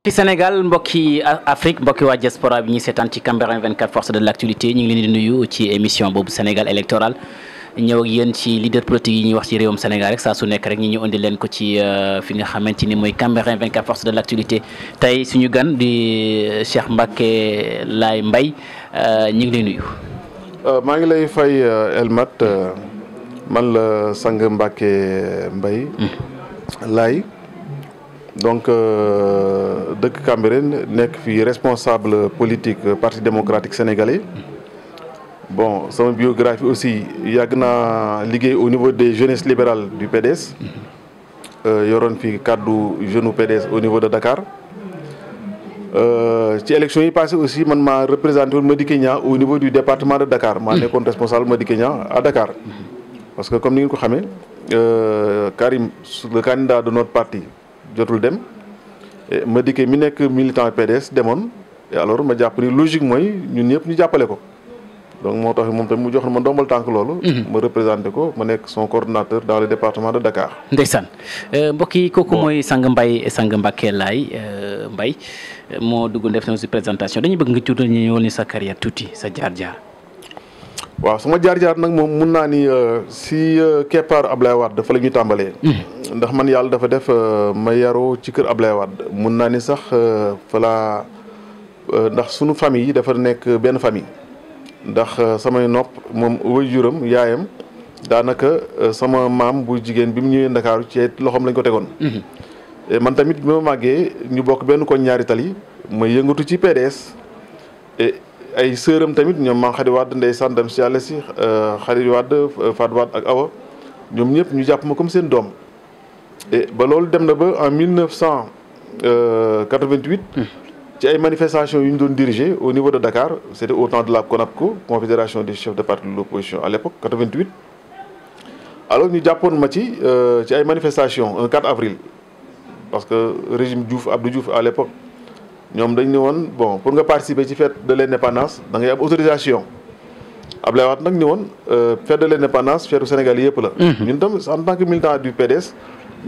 mbokki Sénégal mbokki Afrique mbokki waa diaspora bi ñuy seetaan ci Cambérène 24 force de l'actualité ñu ngi leen di nuyu ci émission boobu Sénégal électoral ñëw ak yéen ci leader politique yi ñuy wax ci réewum Sénégal rek saa su nekk rek ñi ñu indi leen ko ci fi nga xamante ni mooy Cambérène 24 force de l'actualité tey suñu gan di Cheikh Mbacké Laye Mbaye ñu ngi lay nuyu. maa ngi lay fay Elmat man la Sang Mbacké Mbaye Laye donc dëkk Cambérène nekk fi responsable politique parti démocratique sénégalais bon sama biographie aussi yàgg naa liggéey au niveau des jeunesses libérales du PDS yoroon fi kaddu jeune PDS au niveau de Dakar ci élection yi passé aussi man maa représenté woon Madické Niang au niveau du département de Dakar maa nekkoon responsable Madické Niang à Dakar parce que comme ni ngeen ko xamee Karim le candidat de notre parti jotul dem Madické mi nekk militant PDS demoon et alors ma jàpp ni logique mooy ñun ñëpp ñu jàppale ko donc moo tax moom tamit mu jox ma ndombal tànk loolu. ma représenté ko ma nekk son coordonnateur dans le département de Dakar. ndeysaan mbokk yi kooku mooy Sang Mbacké Laye Mbaye moo dugg def na si présentation dañuy bëgg nga tuuti ñu ñëwal ni sa carrière tuuti sa jaar-jaar. waaw sama jaar-jaar nag moom mun naa ni si keppaar Ablaye Wade dafa la ñuy tàmbalee. ndax man yàlla dafa def ma yaroo ci kër Ablaye Wade mun naa ni sax fa laa ndax sunu famille yi dafa nekk benn famille. ndax samay nopp moom waajuram yaayam daanaka sama maam bu jigéen bi mu ñëwee Ndakaaru ci loxoom lañ ko tegoon. man tamit bi ma màggee ñu bokk benn koñ ñaari tali ma yëngatu ci PDS. ay sëram tamit ñoom maa Khady Wade ndeysaan dem si yàlla si Khady Wade Fat Wade ak Awa ñoom ñëpp ñu jàpp ma comme seen doom. ba loolu dem na ba en 1988. ci ay manifestations yu ñu doon diriger au niveau de Dakar c'était au temps de la CONAPCO confédération des chefs de parti de l'opposition à l'époque 88. alors ñu jàppoon ma ci ay manifestations un 4 avril parce que régime Abdou Diouf à l'époque ñoom dañ ne woon bon pour nga participer ci fête de l'indépendance da ngay am autorisation Ablaye Wade nag ni woon fête de l'indépendance fête Sénégal yëpp la. ñun tam en tant que militant du PDS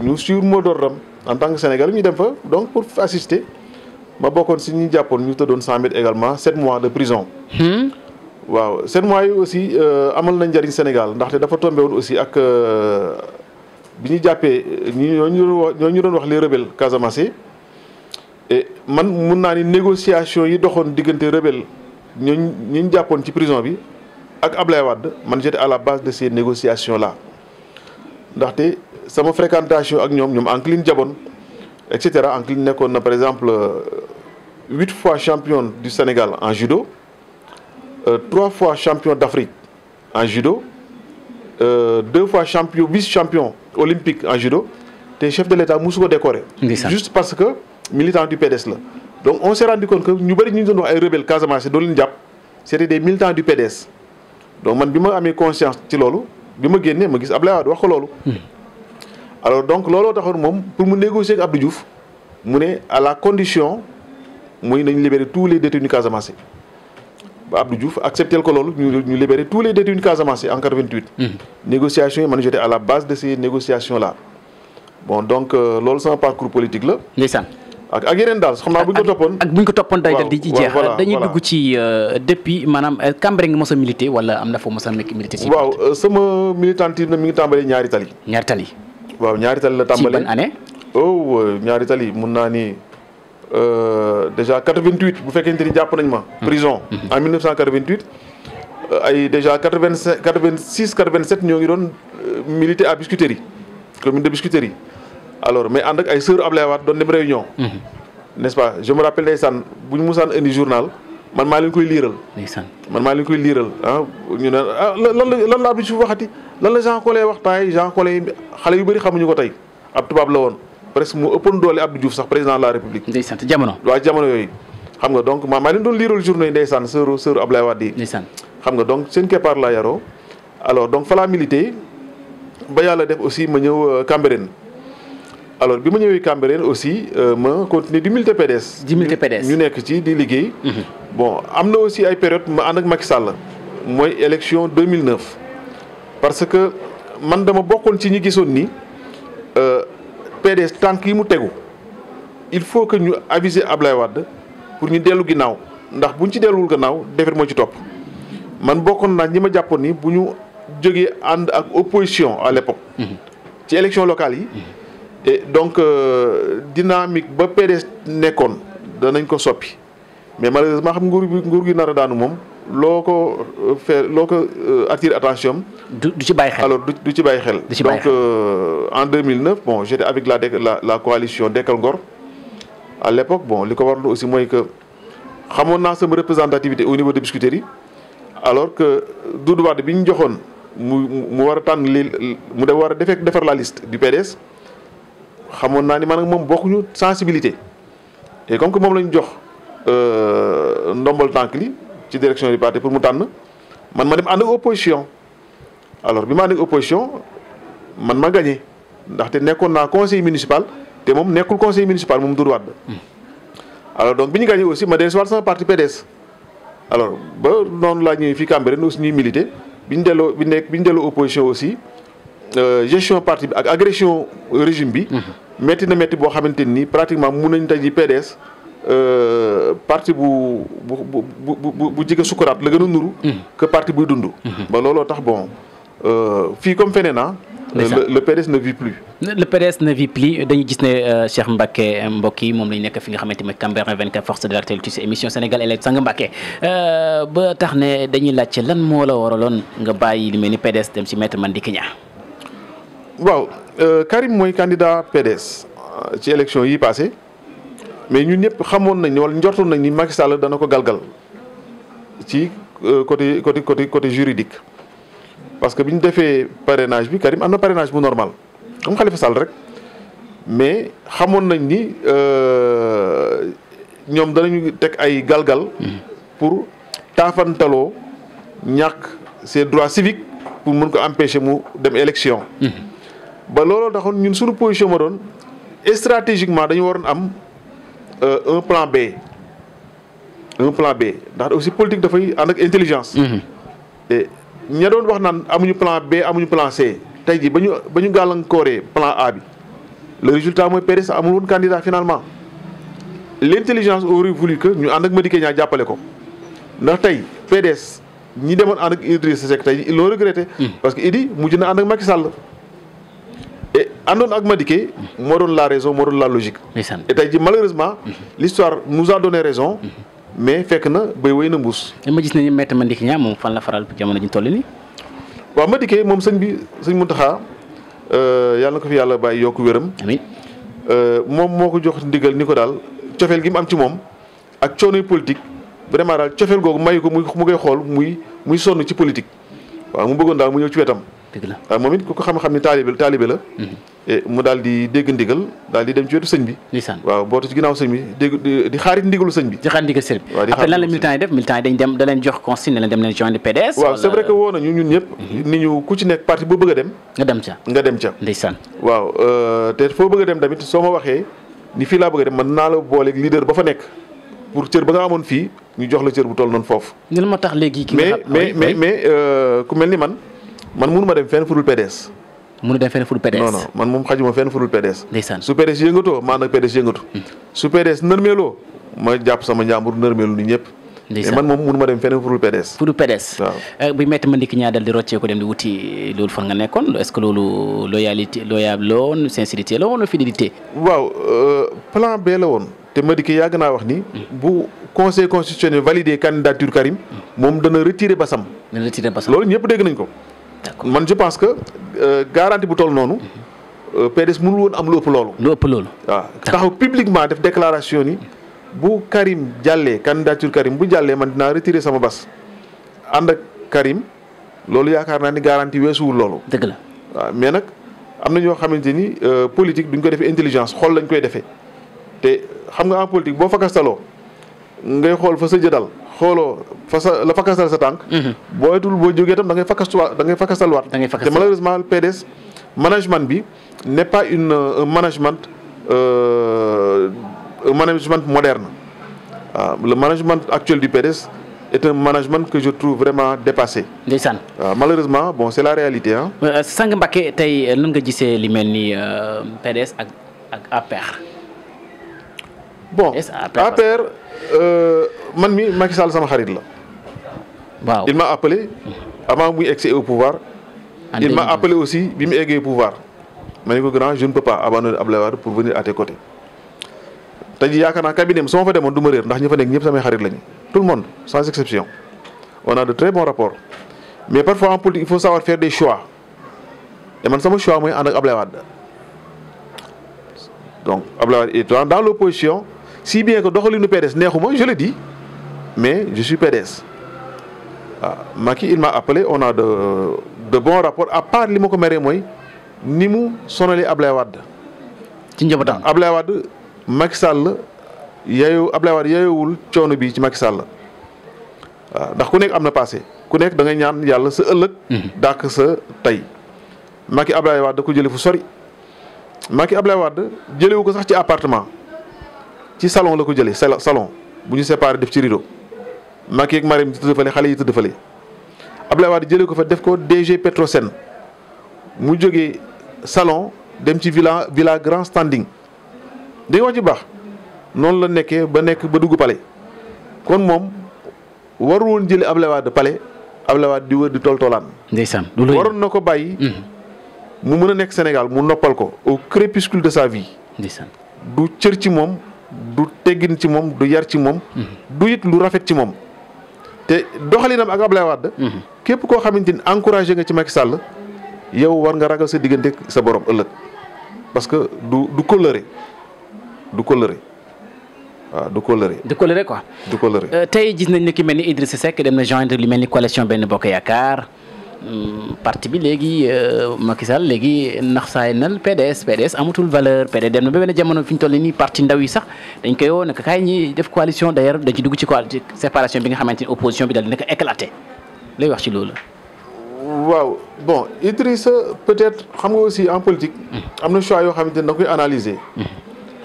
ñu suivre mot d'ordre en tant que Sénégalais ñu dem fa donc pour assister. ma bokkoon si ñi jàppoon ñu tëddoon 100 mètres également 7 mois de prison. waaw 7 mois yi aussi amal na njëriñ Sénégal ndaxte dafa tombé woon aussi ak bi ñu jàppee ñooñu doon wax les rebelles Casamance. et man mun naa ni négociation yi doxoon diggante rebelle ñooñu ñu jàppoon ci prison bi ak Ablaye Wade man j'étais à la base de ces négociations là ndaxte sama fréquentation ak ñoom Anceline Diabone et cetera Anceline nekkoon na par exemple 8 fois champion du Sénégal en judo 3 fois champion d'Afrique en judo 2 fois vice-champion olympique en judo te chef de l'État musu ko décoré. juste parce que militant du PDS la. donc on s'est rendu compte que ñu bëri ñu doon wax ay rebelles Casamance doo leen jàpp c'était des militants du PDS donc man bi ma amee conscience ci loolu bi ma génnee ma gis Ablaye Wade wax ko loolu. alors donc looloo taxoon moom pour mu négocier ak Abdou Diouf mu ne à la condition muy nañ libérer tous les détenus Casamance ba Abdou Diouf accepté ko loolu ñu libérer tous les détenus Casamance en 88. négociations yi man j'étais à la base de ces négociations là bon donc loolu sama parcours politique la. ndeysaan. ak yeneen daal xam naa bu ñu ko toppoon. ak bu ñu ko toppoon day dal di ci jeex. dañuy dugg ci depuis maanaam Cambérène nga mos a milité wala am na foo mos a milité. ci waaw sama militantisme mi ngi tàmbalee ñaari tali. waaw ñaari tali la tàmbalee ci ban année. ñaari tali mun naa ni déjà 88 bu fekkente ni jàpp nañ ma. prison en 1988. ay déjà 86 87 ñoo ngi doon militer à Biscuiterie commune de Biscuiterie alors mais ànd ak ay sœurs Ablaye Wade doon dem réunion. n'est-ce pas je me rappelle ndeysaan bu ñu musaan indi journal man maa leen koy liiral. ndeysaan ñu ne lan la Abdou Diouf waxati lan la Jean Collé wax temps yi Jean Collé xale yu bëri xamuñu ko tey ab tubaab la woon presque mu ëppoon doole Abdou Diouf sax président de la République. ndeysaan jamono. waaw jamono yooyu xam nga donc maa leen doon liiral journaux yi ndeysaan sœur Ablaye Wade yi. ndeysaan xam nga donc seen keppaar laa yaroo alors donc fa laa milité ba yàlla def aussi ma ñëw Cambérène. alors bi ma ñëwee Cambérène aussi ma continuer di militer PDS. ñu nekk ci di liggéey. bon am na aussi ay période ma ànd ak Macky Sall mooy élection 2009 parce que man dama bokkoon ci ñi gisoon ni PDS tànk yi mu tegu il faut que ñu aviser Ablaye Wade pour ñu dellu ginnaaw ndax buñ ci delluwul gannaaw defet moo ci topp man bokkoon naa ñi ma jàppoon ni bu ñu jógee ànd ak opposition à l'époque ci élection locale yi et donc dynamique ba PDS nekkoon danañ ko soppi mais malheureusement xam nguur gi nar a daanu moom loo ko attire attention du ci bàyyi xel alors du ci bàyyi xel donc en 2009 bon j'étais avec la coalition Dekkal Ngor à l'époque bon li ko warlu aussi mooy que xamoon naa sama représentativité au niveau de Biscuiterie yi alors que Doudou Wade bi ñu joxoon mu war a tànn mu war a defar la liste du PDS xamoon naa ni man ak moom bokkuñu sensibilité et comme que moom lañu jox ndombal tànk li ci direction du parti pour mu tànn man ma dem ànd ak opposition alors bi ma ànd ak opposition man ma gagné ndaxte nekkoon naa conseil municipal te moom nekkul conseil municipal moom Doudou Wade alors donc bi ñu gagné aussi ma dellusiwaat sama parti PDS alors ba noonu laa ñëwee fii Cambérène aussi ñuy milité bi ñu delloo opposition aussi gestion parti bi ak agression régime bi. métti na métti boo xamante ni pratiquement mun nañu tey jii PDS parti bu jege sukuraat la gën a nuru. que parti buy dund. ba looloo tax bon fii comme feneen na. le PDS ne vit plus. le PDS ne vit plus dañu gis ne Cheikh Mbacké mbokk yi moom lañu nekk fi nga xamante ne Cambérène 24 force de l'actualité ci émission Sénégal électoral Sang Mbacké ba tax ne dañuy laajte lan moo la waraloon nga bàyyi li mel ni PDS dem ci Maître Madické Niang. waaw Karim mooy candidat PDS ci élection yi passé mais ñun ñëpp xamoon nañ wala njortoon nañ ni Macky Sall dana ko galgal ci côté juridique. parce que bi ñu defee parrainage bi Karim am na parrainage bu normal comme Khalifa Sall rek mais xamoon nañ ni ñoom danañu teg ay galgal pour taafantaloo ñàkk ses droits civiques pour mën ko empêcher mu dem élection. ba looloo taxoon ñun suñu position ma doon stratégiquement dañu waroon am un plan B ndax aussi politique dafay ànd ak intelligence. et ña doon wax naan amuñu plan B amuñu plan C tey jii ba ñu gàllankooree plan A bi le résultat mooy PDS amul woon candidat finalement l'intelligence aurait voulu que ñu ànd ak Madické Niang jàppale ko ndax tey PDS ñi demoon ànd ak Idrissa Seck tey ils l'ont regretté. parce que Idi mujj na ànd ak Macky Sall. et àndoon ak Madické moo doon la raison moo doon la logique. et tey jii malheureusement l'histoire nous a donné raison. mais fekk na bay wéy na mbuus. ma gis nañu Maître Madické Niang moom fan la faral jamono ji ñu toll nii. waaw Madické moom sëñ Mountakha yàlla na ko fi yàlla bàyyi yokk wéram. amiin moom moo ko jox ndigal ni ko daal cofeel gi mu am ci moom ak coonoy politique vraiment daal cofeel googu mayu ko mu koy xool muy sonn ci politique. waaw mu bëggoon daal mu ñëw ci wetam. dëgg la waaw moom it ku ko xam-xam ni taalibe la. et mu daal di dégg ndigal daal di dem ci wetu sëñ bi. ndeysaan waaw bootu ci ginnaaw sëñ bi di xaarit ndigalu sëñ bi. di xaarit ndigal sëñ bi. waaw après lan la militants yi def militants yi dañ dem da leen jox consigne ne leen dem leen joindre PDS. waaw c'est vrai que woo nañu ñun ñëpp. ni ñu ku ci nekk parti boo bëgg a dem. nga dem ca. ndeysaan. waaw te foo bëgg a dem tamit soo ma waxee ni fii laa bëgg a dem man naa la booleeg leader ba fa nekk pour cër ba nga amoon fii ñu jox la cër bu toll noonu foofu. ni la ma tax léegi. mais ku mel ni man mënu ma dem fenn fudul PDS. mënu dem fenn fudul PDS. non man moom xajuma fenn fudul PDS. ndeysaan su PDS yëngatoo maa nag PDS yëngatu. su PDS nërmeeloo ma jàpp sama njàmbur nërmeelu ni ñëpp. ndeysaan mais man moom mënu ma dem fenn fudul PDS. fudul PDS. waaw bu Maître Madické Niang dal di roccee ko dem di wuti loolu fan nga nekkoon est-ce que loolu loyauté la woon sincérité la woon fidélité. waaw plan B la woon. te Madické yàgg naa wax ni. bu conseil constitutionnel validé candidature Karim. moom dana retirer basam. loolu ñëpp dégg nañ ko. man je pense que garantie bu toll noonu PDS mënul woon am lu ëpp loolu. waaw taxaw publiquement def déclaration ni bu Karim jàllee candidature Karim bu jàllee man dinaa retirer sama bas ànd ak Karim loolu yaakaar naa ni garantie weesuwul loolu. dëgg la waaw mais nag am na ñoo xamante ni politique duñ ko defee intelligence xool lañ koy defee te xam nga en politique boo fakastaloo ngay xool fa sa jëdal xooloo la fakastal sa tànk. boo jógee tam da ngay fakastalwaat. te malheureusement PDS management bi n'est pas un management moderne. waaw le management actuel du PDS est un management que je trouve vraiment dépassé. ndeysaan. waaw malheureusement bon c'est la réalité ah. Sang Mbacké tey lan nga gisee li mel ni PDS ak APR. bon APR man mi Macky Sall sama xarit la. waaw il m'a appelé avant muy egg au pouvoir. Il m'a appelé aussi bi mu eggee pouvoir. ma ne ko grand je ne peux pas abandonner Abdoulaye Wade pour venir à tes côtés. te ji yaakaar naa cabinet su ma fa demoon du ma réer ndax ñi fa nekk ñëpp samay xarit lañu tout le monde sans exception. on a de très bons rapports mais parfois en politique il faut savoir faire des choix et man sama choix mooy ànd ak Abdoulaye Wade. donc Abdoulaye Wade est dans l'opposition si bien que doxalinu PDS neexuma je le dis mais je suis PDS. waaw Macky il m'a appelé on a de bons rapports à part li ma ko meree mooy ni mu sonalee Abdoulaye Wade. ci njabootam Abdoulaye Wade Macky Sall Abdoulaye Wade yeyowul coono bi ci Macky Sall. waaw ndax ku nekk am na passé ku nekk da ngay ñaan yàlla sa ëllëg. dàq sa tey. Macky Abdoulaye Wade da ko jëlee fu sori. Macky Abdoulaye Wade jëlewu ko sax ci appartement ci salon la ko jëlee salon bu ñu séparé def ci rideau. Macky ak Marème tëdd fële xale yi tëdd fële Abdoulaye Wade jëlee ko fa def ko DG Petrosen mu jógee salon dem ci villa grand standing di nga wax ci baax noonu la nekkee ba dugg palais kon moom waru woon jëlee Abdoulaye Wade palais Abdoulaye Wade di wër di toltolaan. ndeysaan waroon na ko bàyyi. mu mën a nekk Sénégal mu noppal ko au crépuscule de sa vie. ndeysaan du cër ci moom du teggin ci moom du yar ci moom. du it lu rafet ci moom. te doxalinam ak Abdoulaye Wade. képp koo xamante ni encouragé nga ci Macky Sall yow war nga ragal sa diggante sa borom ëllëg parce que du kóllëre waaw du kóllëre quoi. du kóllëre. tey gis nañ ne ki mel ni Idrissa Seck dem na joindre li mel ni coalition Benno Bokk Yaakaar parti bi léegi Macky Sall léegi nax saay nal PDS amatul valeur PDS dem na ba benn jamono fi ñu toll nii parti ndaw yi sax dañ koy woo naka kaay ñi def coalition d'ailleurs dañ ci dugg ci séparation bi nga xamante ni opposition bi daal dina ko éclaté lay wax ci loolu. waaw bon Idrissa peut-être xam nga aussi en politique. am na choix yoo xamante ne da koy analyser.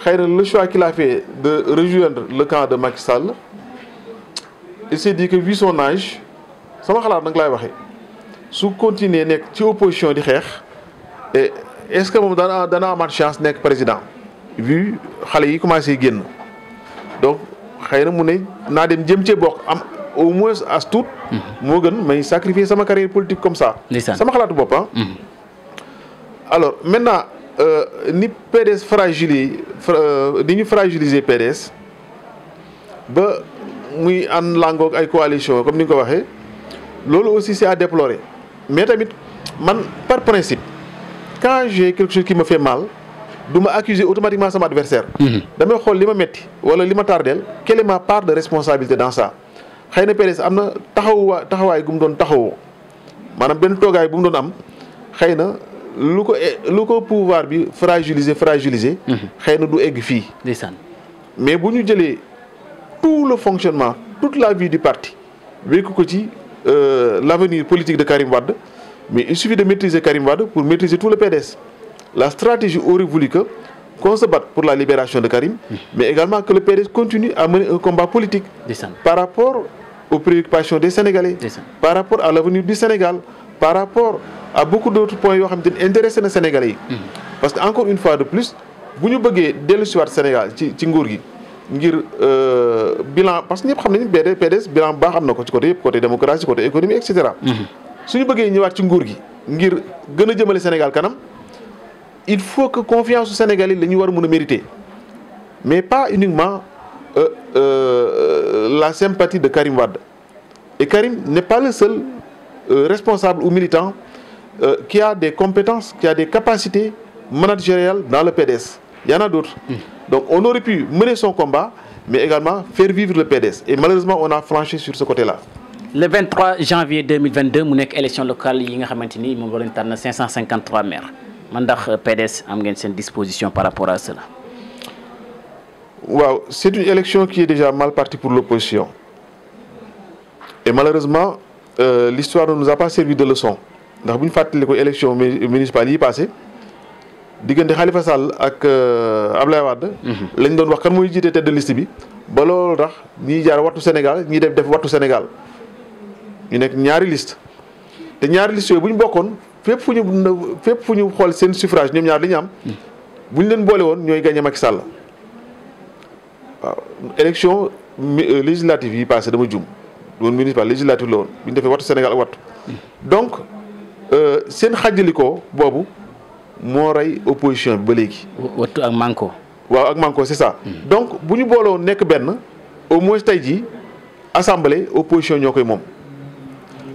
xëy na le choix qu'il a fait de rejoindre le camp de Macky Sall il s'est dit que vu son âge sama xalaat nag laay waxee. su continuer nekk ci opposition di xeex et est-ce que moom dana amaat chance nekk président vu xale yi commencé génn donc xëy na mu ne naa dem jëm cee bokk am au moins as tuut moo gën may sacrifier sama carrière politique comme ça. sama xalaatu bopp alors maintenant ni PDS ni ñu fragiliser PDS ba muy ànd langoog ay coalition comme ni nga ko waxee loolu aussi c'est à déplorer. mais tamit man par principe quand j'ai quelque chose qui me fait mal du ma accuser automatiquement sama adversaire damay xool li ma metti wala li ma tardeel quelle est ma part de responsabilité dans ça xëy na PDS am na taxawaay gu mu doon taxawoo maanaam benn toogaay bu mu doon am xëy na lu ko pouvoir bi fragiliser xëy na du egg fii mais bu ñu jëlee tout le fonctionnement toute la vie du parti wékku ko ci l'avenir politique de Karim Wade, mais il suffit de maîtriser Karim Wade pour maîtriser tout le PDS. La stratégie aurait voulu qu'on se batte pour la libération de Karim, mais également que le PDS continue à mener un combat politique par rapport aux préoccupations des Sénégalais, par rapport à l'avenir du Sénégal, par rapport à beaucoup d'autres points qui intéressent les Sénégalais. Parce que encore une fois de plus, si nous voulons dellusiwaat Sénégal ci nguur gi ngir bilan parce que ñëpp xam nañu PDS bilan baax am na ko ci côté yëpp côté démocratie côté économie et cetera. suñu bëggee ñëwaat ci nguur gi ngir gën a jëmale Sénégal kanam il faut que confiance su Sénégal yi la ñu war a mën a mériter mais pas uniquement la sympathie de Karim Wade. Et Karim n'est pas le seul responsable ou militant qui a des compétences, qui a des capacités managériales dans le PDS. Il y en a d'autres. Donc on aurait pu mener son combat, mais également faire vivre le PDS. Et malheureusement, on a flanché sur ce côté-là. Le 23 janvier 2022 mu nekk élection locale yi nga xamante ni moom la ñu tànn 553 maires man ndax PDS am ngeen seen disposition par rapport à cela. waaw c'est une élection qui est déjà mal partie pour l'opposition. Et malheureusement l'histoire ne nous a pas servi de leçon ndax bu ñu fàttali ko élection municipale yi passé diggante Khalifa Sall ak Abdoulaye Wade. lañ doon wax kan mooy jiite tête de liste bi ba loolu tax ñiy jaar wattu Sénégal ñiy def wattu Sénégal. ñu nekk ñaari liste te ñaari liste yooyu bu ñu bokkoon fépp fu ñu xool seen suffrage ñoom ñaar li ñu am bu ñu leen boole woon ñooy gagné Macky Sall élection législative yi passé dama jum woon municipal législative la woon bi ñu defee wattu Sénégal ak wattu donc seen xàjjalikoo boobu moo rey opposition bi ba léegi. wattu ak manko. waaw ak manko c'est ça. donc bu ñu booloo nekk benn au moins tey jii assemblée opposition ñoo koy moom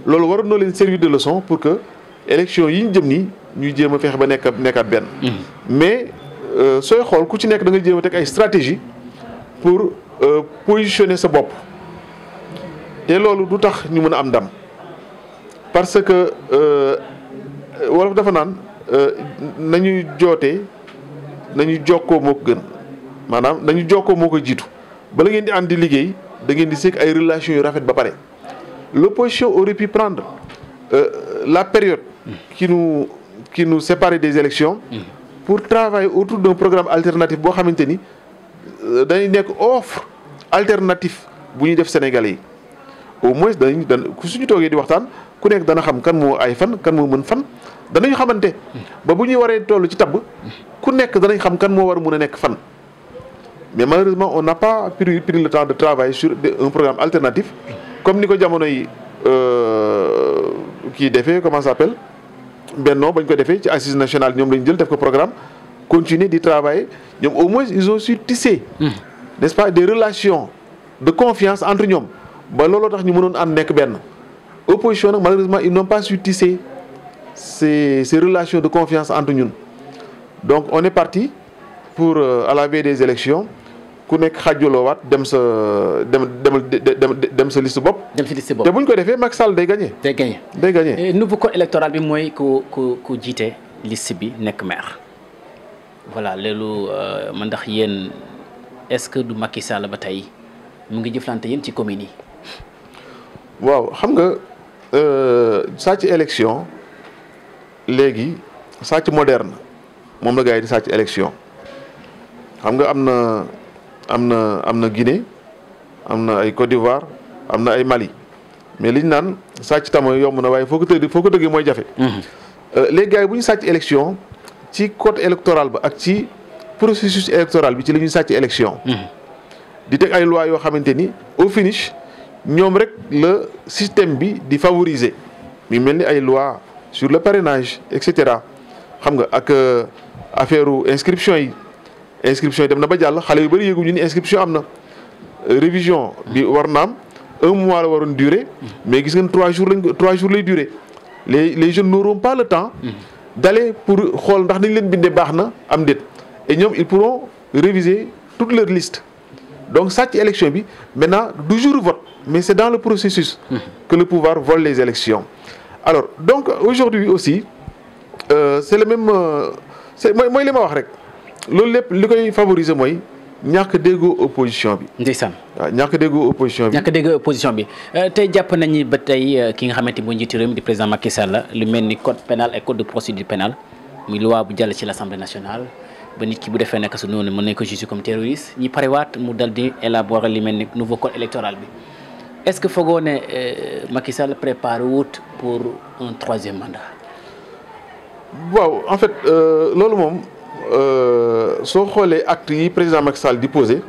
loolu waroon na leen servir de leçon pour que élection yi ñu jëm nii ñuy jéem a fexe ba nekkaat benn. mais sooy xool ku ci nekk da nga jéem a teg ay stratégie pour positionner sa bopp te loolu du tax ñu mën a am ndam parce que wolof dafa naan nañuy jootee nañu jokkoo moo ko gën maanaam nañu jokkoo moo ko jiitu bala ngeen di ànd di liggéey da ngeen di seq ay relations yu rafet ba pare l'opposition aurait pu prendre la période qui nous séparait des élections pour travailler autour d'un programme alternatif boo xamante ni dañuy nekk offre alternative bu ñuy def Sénégalais yi au moins suñu toogee di waxtaan ku nekk dana xam kan moo ay fan kan moo mën fan danañu xamante ba bu ñuy waree toll ci tabb ku nekk danañ xam kan moo war a mën a nekk fan mais malheureusement on n'a pas pris le temps de travailler sur un programme alternatif comme ni ko jamono yi kii defee comment ça s'appelle Benno bañ ko defee ci assise nationale ñoom lañu jël def ko programme continuer di travailler ñoom au moins ils ont su tisser n'est-ce pas des relations de confiance entre ñoom ba looloo tax ñu mënoon ànd nekk benn opposition nag malheureusement ils n'ont pas su tisser ces relations de confiance entre ñun donc on est parti pour à la veille des élections ku nekk xàjjaloowaat dem sa liste bopp. dem si liste bopp te bu ñu ko defee Macky Sall day gagné. day gagné. nouveau code électoral bi mooy ku jiite liste bi nekk maire voilà loolu man ndax yéen est-ce que du Macky Sall ba tey mu ngi jëflante yéen ci communes yi. waaw xam nga sàcc élection léegi sàcc moderne moom la gars yi di sàcc élection xam nga am na Guinée am na ay Côte d'Ivoire am na ay Mali mais liñ naan sàcc tama yomb na waaye foo ko dëggee mooy jafe. léegi gars yi bu ñu sàcc élection ci code électoral ba ak ci processus électoral bi ci la ñuy sàcc élection. di teg ay lois yoo xamante ni au finish ñoom rek la système bi di favoriser mi mel ni ay lois sur le parrainage et cetera xam nga ak affaire inscription yi dem na ba jàll xale yu bëri yëguñu ni inscription am na révision bi war na am 1 mois la waroon durer mais gis ngeen 3 jours lay durer les jeunes n'auront pas le temps d'aller pour xool ndax dañ leen bindee baax na am déet et ñoom ils pourront réviser toute leur liste donc sàcc élection bi maintenant du jour vote mais c'est dans le processus que le pouvoir vole les élections alors donc aujourd'hui aussi c'est le même mooy li ma wax rek loolu lépp li koy favoriser mooy ñàkk déggoo opposition bi. ndeysaan waaw ñàkk déggoo opposition bi. tey jàpp nañu ba tey ki nga xamante ni mooy njiitu réew mi di président Macky Sall lu mel ni code pénal et code de procédure pénale muy loi bu jàll ci l'Assemblée nationale ba nit ki bu defee nekk su noonu mën nañ ko juger comme terroriste ñi parewaat mu dal di élaborer li mel ni nouveau code électoral bi est-ce que foogoo ne Macky Sall prépare wut pour un 3e mandat. waaw en fait loolu moom. soo xoolee acte yi président Macky Sall di posé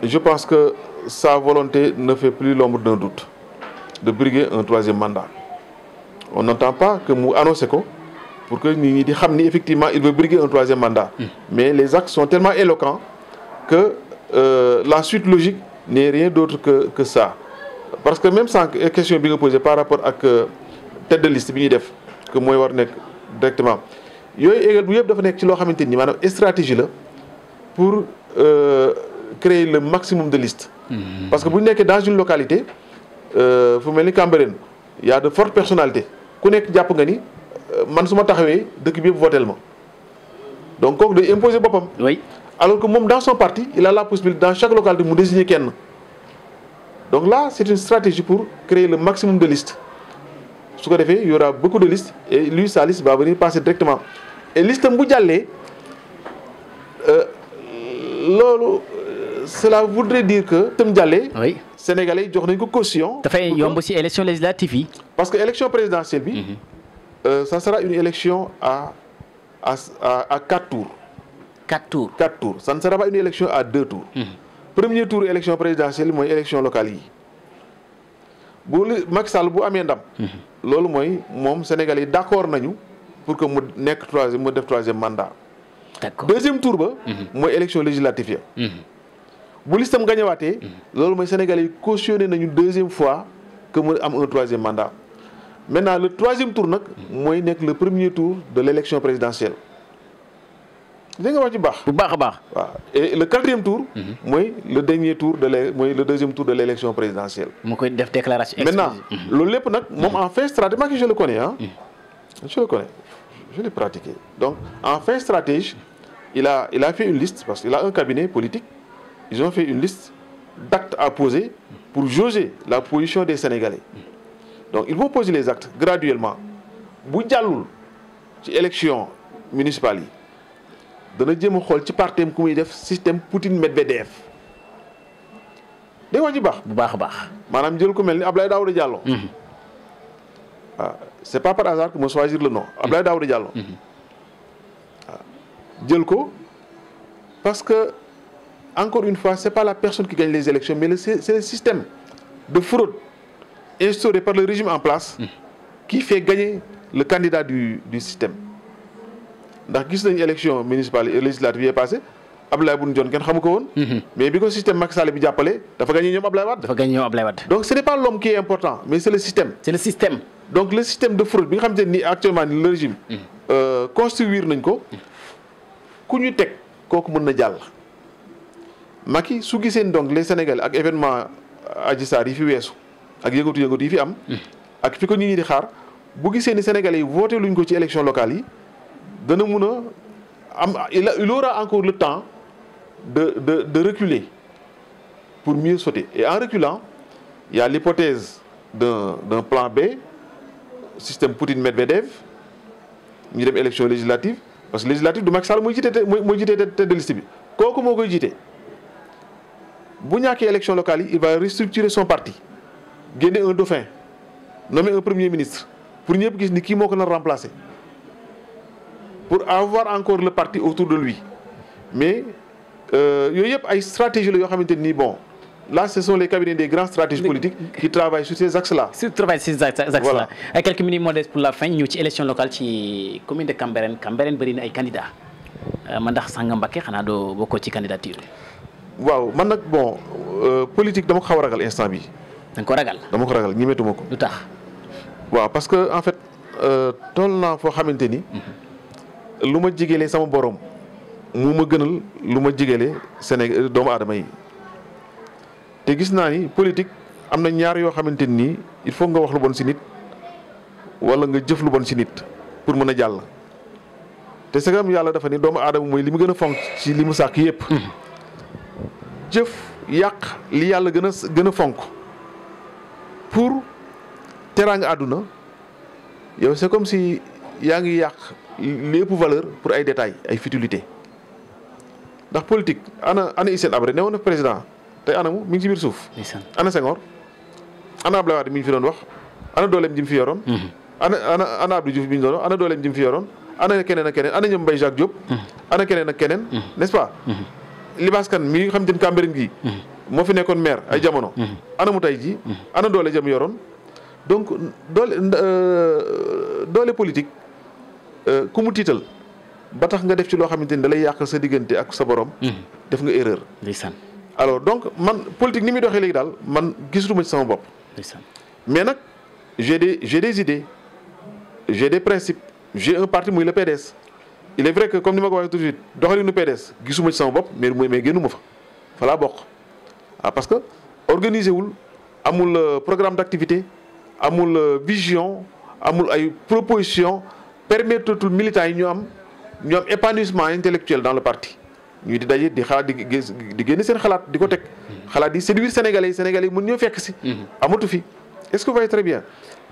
je pense que sa volonté ne fait plus l'ombre d'un doute de briguer un 3e mandat on n'entend pas que mu annoncé ko pour que nit ñi di xam ni effectivement il veut briguer un 3e mandat mais les actes sont tellement éloquents que la suite logique n'est rien d'autre que ça parce que même sans question bi nga posé par rapport ak tête de liste bi ñuy def que mooy war nekk directement yooyu égal bu yëpp dafa nekk ci loo xamante ni maanaam stratégie la pour créer le maximum de listes. parce que bu ñu nekkee dans une localité fu mel ni Cambérène y a de fortes personnalités ku nekk jàpp nga ni man su ma taxawee dëkk bi yëpp votel ma donc kooku day imposer boppam. oui alors que moom dans son parti il a la possibilité dans chaque localité mu désigner kenn donc là c'est une stratégie pour créer le maximum de listes. su ko defee y aura beaucoup de listes et lui sa liste va venir passer directement et liste bu jàllee loolu cela voudrait dire que tam jàllee oui Sénégalais yi jox nañ ko caution. dafay yomb ci élection législative yi. parce que élection présidentielle bi ça sera une élection à 4 tours. 4 tours. 4 tours ça ne sera pas une élection à 2 tours. premier tour élection présidentielle mooy élection locale yi bu Macky Sall bu amee ndam. loolu mooy moom Sénégalais yi d'accord nañu pour que mu nekk mu def troisième mandat. d'accord deuxième tour ba. mooy élection législative ya. bu listam gañewaatee. loolu mooy Sénégalais yi cautionné nañu deuxième fois que mu am un troisième mandat. maintenant le troisième tour nag mooy nekk le premier tour de l'élection présidentielle. dégg nga wax ci baax. bu baax a baax. waaw et le quatrième tour. mooy le dernier tour mooy le deuxième tour de l'élection présidentielle. mu koy def déclaration. maintenant loolu lépp nag moom en fin stratégie je le connais ah. je le connais je l'ai pratiqué donc en fin stratège il a fait une liste parce qu'il a un cabinet politique ils ont fait une liste d'actes à poser pour jauger la position des Sénégalais donc ils vont poser les actes graduellement bu jàllul ci élection municipale yi. dana jéem a xool ci partem ku muy def système Poutine Medvedev dégg nga ci baax. bu baax a baax. maanaam jël ku mel ni Abdoulaye Daouda Diallo. waaw c'est pas par hasard que ma choisir le nom Abdoulaye Daouda Diallo. waaw jël ko parce que encore une fois c'est pas la personne qui gagne les élections mais c'est le système de fraude instauré par le régime en place. qui fait gagner le candidat du système. ndax gis nañu élection municipale et législative yi passé Abdoulaye Boun Dionne kenn xamu ko woon. mais bi ko système Macky Sall bi jàppale dafa gagné ñoom Abdoulaye Wade. donc ce n'est pas l'homme qui est important mais c'est le système. donc le système de fraude bi nga xamante ni actuellement ni le régime. construire nañ ko ku ñu teg kooku mën na jàll. Macky su gisee donc les Sénégalais ak événement Adji Sarr yi fi weesu ak yëngatu yi fi am. ak fi ko nit ñi di xaar bu gisee ni Sénégalais yi voté luñ ko ci élection locale yi. dana mun a am il aura encore le temps de reculer pour mieux sauter et en reculant il y a l'hypothèse d'un plan B système Poutine Medvedev ñu dem élection législative parce que législative du Macky Sall mooy jiite tête de liste bi kooku moo koy jiite bu ñàkkee élection locale yi il va restructurer son parti génne un dauphin nommer un premier ministre pour ñëpp gis ni kii moo ko nar remplacer pour avoir encore le parti autour de lui mais yooyu yëpp ay stratégie la yoo xamante ni bon là ce sont les cabinets des grands stratégistes politiques qui travaillent sur ces axes-là. Voilà. Ay quelques minutes modestes pour la fin ñëw ci élection locale ci commune de Cambérène bëri na ay candidats man ndax Sanga Mbacké xanaa doo bokkoo ci candidature. waaw man nag bon politique dama ko xaw a ragal instant bi da nga ko ragal. dama ko ragal ñemetuma ko. lu tax. waaw parce que en fait toll naa foo xamante ni. lu ma jigéele sama borom mu ma gënal lu ma jigéele Sénégal doomu aadama yi te gis naa ni politique am na ñaar yoo xamante ni il faut nga wax lu bon ci nit wala nga jëf lu bon ci nit pour mën a jàll. te sagam yàlla dafa ni doomu aadama mooy li mu gën a fonk ci li mu sàkk yépp jëf yàq li yàlla gën a fonk pour teraanga àdduna yow c'est comme si yaa ngi yàq lépp valeur pour ay détails ay futilités ndax politique ana Hissène Habré ne woon na président tey anamu mi ngi ci biir suuf. ana Senghor ana Abdoulaye Wade mi ñu fi doon wax ana dooleem ji mu fi yoroon. ana Abdou Diouf bi ñu doon wax ana dooleem ji mu fi yoroon ana keneen ak keneen ana ñoom Mbaye Jacques Diop. ana keneen ak keneen. n'est-ce pas. Libaas Kane mi nga xam te ne Cambérène gi moo fi nekkoon maire ay jamono. ana mu tey ji ana doole jëm yoroon donc doole politique. ku mu tiital ba tax nga def ci loo xamante ni da lay yàq sa diggante ak sa borom. def nga erreur. alors donc man politique ni muy doxee léegi daal man gisatuma ci sama bopp. mais nag j'ai des idées j'ai des principes j'ai un parti muy le PDS. il est vrai que comme ni ma ko waxee tout de suite doxalinu PDS gisuma ci sama bopp mais génnuma fa laa bokk parce que organisé wul amul programme d'activité amul vision amul ay proposition permettre tout militants yi ñu am épanouissement intellectuel dans le parti ñu di daje di xalaat di génne seen xalaat di ko teg xalaat di séduire sénégalais yi mën ñoo fekk si amatu fi est-ce que vous voyez très bien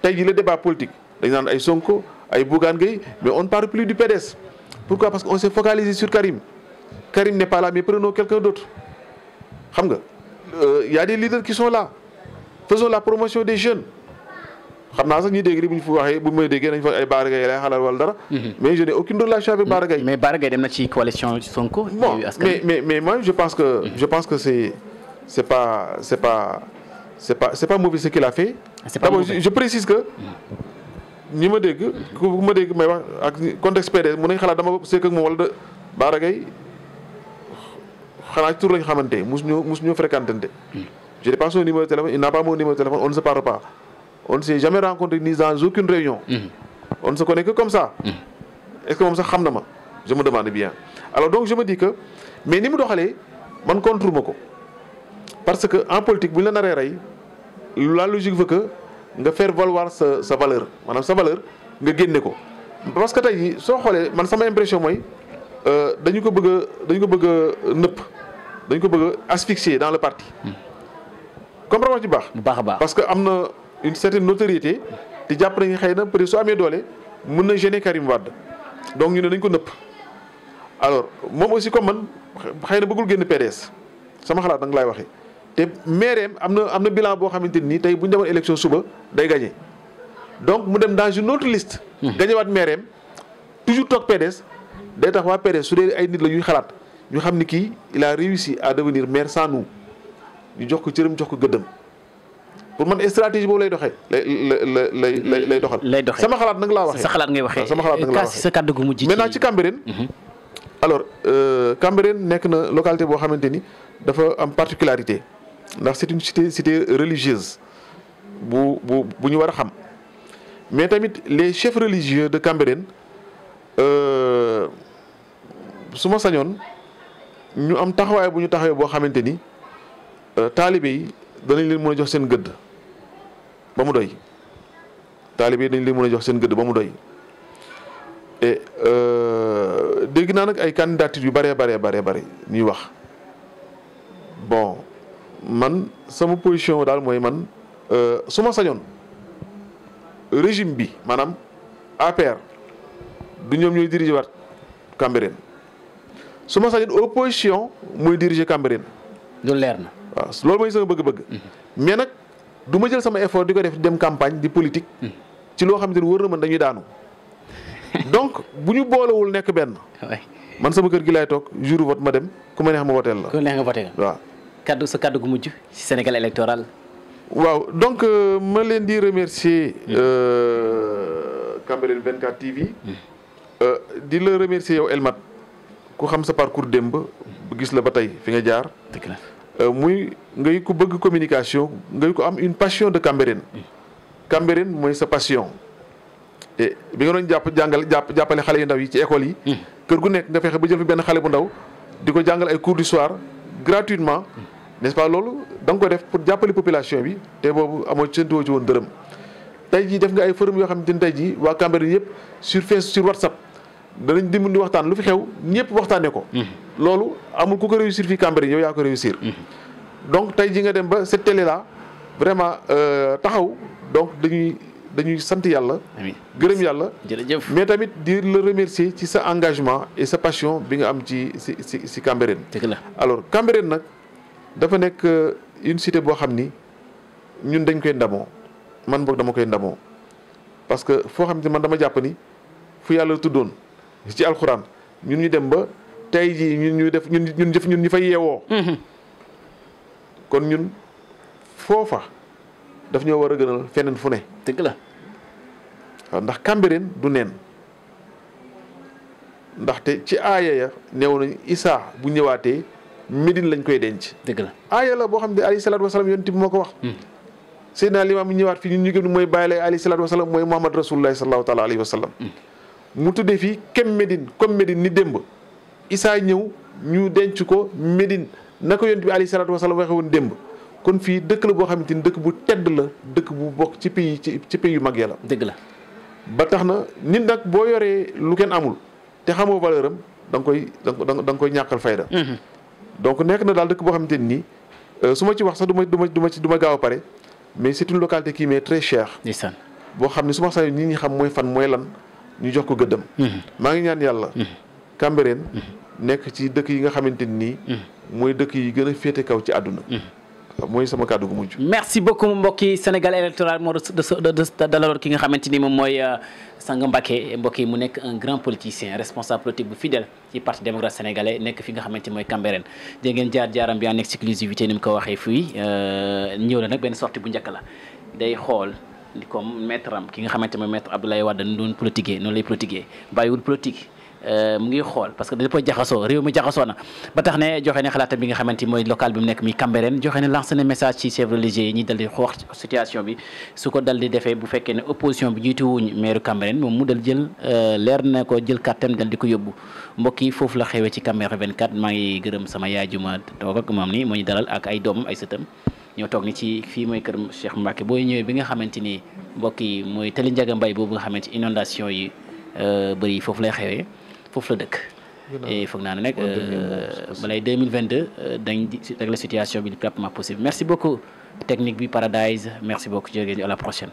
tey jii le débat politique dañ naan ay Sonko ay Bougane Gueye mais on ne parle plus du PDS pourquoi parce que on s'est focalisé sur Karim n'est pas là mais prenons quelqu'un d'autre xam nga y a des leaders qui sont là faisons la promotion des jeunes xam naa sax ñuy dégg bu ñu fa waxee bu may déggee nañ fa ay Bara Gaye lay xalaat wala dara. mais je n'ai aucune relation avec Bara Gaye. mais Bara Gaye dem na ci coalition Sonko. bon mais moi je pense que c'est c'est pas mauvais ce qu'il a fait. D'abord je précise que ñi ma dégg ku ma dégg may wax ak contexte PDS mun nañ xalaat dama sekk ak moom wala de Bara Gaye xanaa ci tur lañ xamante mus ñoo fréquentante. Je n'ai pas son numéro de téléphone, il n'a pas mon numéro de téléphone, on ne se parle pas. On ne s'est jamais rencontré ni dans aucune réunion. On ne se connaît que comme ça. Est-ce que moom sax xam na ma? Je me demande bien. Alors donc je me dis que mais ni mu doxalee man contre ma ko parce que en politique bu ñu la naree rey la logique veut que nga faire valoir sa valeur maanaam sa valeur nga génne ko parce que tey jii soo xoolee man sama impression mooy dañu ko bëgg a nëpp dañu ko bëgg a asphyxier dans le parti. comprends wax ci baax. bu baax a baax parce que am na une certaine notoriété te jàpp nañu xëy na peut-être soo amee doole mën na gêner Karim Wade donc ñu ne dañ ko nëpp. alors moom aussi comme man xëy na bëggul génn PDS sama xalaat nag laay waxee te maireem am na bilan boo xamante ni tey bu ñu demoon élection suba day gagné donc mu dem dans une autre liste. gagné waat maireem toujours toog PDS day tax waa PDS su dee ay nit la ñuy xalaat ñu xam ni kii il a réussi à devenir maire sans nous ñu jox ko cëram jox ko gëddëm pour man stratégie boobu lay doxee lay doxal. lay doxee sama xalaat nag laa waxee. sa xalaat ngay waxee sama xalaat nag laa waxee sa kàddu gu mujj. maintenant ci Cambérène. alors Cambérène nekk na localité boo xamante ni dafa am particularité ndax c'est une cité religieuse bu ñu war a xam mais tamit les chefs religieux de Cambérène su ma sañoon ñu am taxawaay bu ñu taxawee boo xamante ni taalibe yi danañ leen mën a jox seen gëdd ba mu doy taalibe yi dañ leen mën a jox seen gëdd ba mu doy et dégg naa nag ay candidatures yu bëree ñuy wax bon man sama position daal mooy man su ma sañoon régime bi maanaam APR du ñoom ñooy diriger waat Cambérène su ma sañoon opposition mooy diriger Cambérène. loolu leer na. waaw loolu mooy sama bëgg-bëgg. mais nag du ma jël sama effort di ko def dem campagne di politique. ci loo xamante ni wóor na man dañuy daanu. donc bu ñu boolewul nekk benn. man sama kër gi laay toog jour vote ma dem ku ma neex ma woteel la. ku neex nga woteel waaw. sa kaddu gu mujj ci Sénégal électoral. waaw donc ma leen di remercier Cambérène 24 TV. di la remercier yow Elmat ku xam sa parcours démb gis la ba tey fi nga jaar. dëgg la muy ngay ko bëgg communication ngay ko am une passion de Cambérène. Cambérène mooy sa passion. te bi nga doon jàppale xale yu ndaw yi ci école yi. kër gu nekk nga fexe ba jël fi benn xale bu ndaw di ko jàngal ay cours du soir gratuitement n'est-ce pas loolu da nga ko def pour jàppale population bi te boobu amoo séntu ci woon dërëm. tey jii def nga ay forum yoo xamante ni tey jii waa Cambérène yëpp sur WhatsApp danañ dimbali di waxtaan lu fi xew ñëpp waxtaanee ko. loolu amul ku ko réussir fii Cambérène yow yaa ko réussir. donc tey jii nga dem ba cette télé là vraiment taxaw donc dañuy sant yàlla. gërëm yàlla. jërëjëf mais tamit di la remercier ci sa engagement et sa passion bi nga am ci Cambérène. dëgg la alors Cambérène nag dafa nekk une cité boo xam ni ñun dañ koy ndamoo man boog dama koy ndamoo parce que foo xam ne man dama jàpp ni fu yàlla tuddoon ci alxuraan ñun ñu dem ba tey jii ñun ñu fay yeewoo. kon ñun foofa daf ñoo war a gënal feneen fu ne. dëgg la. waaw ndax Cambérène du neen ndaxte ci aaya ya neew nañ Isaa bu ñëwaatee Médine lañ koy denc. dëgg la aaya la boo xam ne alayhi salaatu wasalaam yonent bi moo ko wax. Seydina Limaam ñëwaat fii ñun ñu gëm ne mooy bàyyi lay alayhi salaatu wasalaam mooy Muhammad Rasulullahi sallallahu taala alayhi wa sallam. mu tuddee fii kem Médine comme Médine ni démb Isaa ñëw ñu denc ko Médine naka yonent bi alayhi salaatu wasalaam waxe woon démb. kon fii dëkk la boo xamante ni dëkk bu tedd la dëkk bu bokk ci pays ci pays yu mag ya la. dëgg la ba tax na nit nag boo yoree lu kenn amul te xamoo valeur am da nga koy ñàkkal fayda. donc nekk na daal dëkk boo xamante ni su ma ci wax sax du ma gaaw a pare mais c'est une localité qui m'est très chère. boo xam ne su ma sax nit ñi xam mooy fan mooy lan ñu jox ko gëddam. maa ngi ñaan yàlla. Cambérène nekk ci dëkk yi nga xamante ni mooy dëkk yi gën a féete kaw ci àdduna. mooy sama kàddu gu mujj. merci beaucoup mbokki Sénégal électoral moo dalaloon ki nga xamante ni moom mooy Sang Mbacké mbokk yi mu nekk un grand politicien responsable politique bu fidèle ci parti démocrate sénégalais nekk fi nga xamante ni mooy Cambérène dégg ngeen jaaram bi en exclusivité ni mu ko waxee fii ñëw la nag benn sortie bu njëkk la day xool comme maître am ki nga xamante mooy maître Abdoulaye Wade nu doon politiquer noonu lay politiquer bàyyiwul politique mu ngi xool parce que dafa jaxasoo réew mi jaxasoo na ba tax ne joxe ne xalaatam bi nga xamante mooy local bi mu nekk mi Cambérène joxe ne lancé na message ci chefs religieux yi ñi dal di wax situation bi su ko dal di defee bu fekkee ne opposition bi jiitu wuñ maire Cambérène moom mu dal jël leer na ko jël kàttam dal di ko yóbbu mbokk yi foofu la xewee ci Cambérène 24 maa ngi gërëm sama yaay juma toog ak moom ni moo ñu dalal ak ay doomam ay sëtam ñoo toog ni ci fii mooy kër Cheikh Mbacké booy ñëwee bi nga xamante ni mbokk yi mooy Tali Ndiaga Mbaye boobu nga xamante inondation yi bëri foofu lay xewee foofu la dëkk et foog naa ne nag balay 2022 dañ di régler situation bi le plus rapidement possible merci beaucoup technique bi Paradise merci beaucoup jërëjëf à la prochaine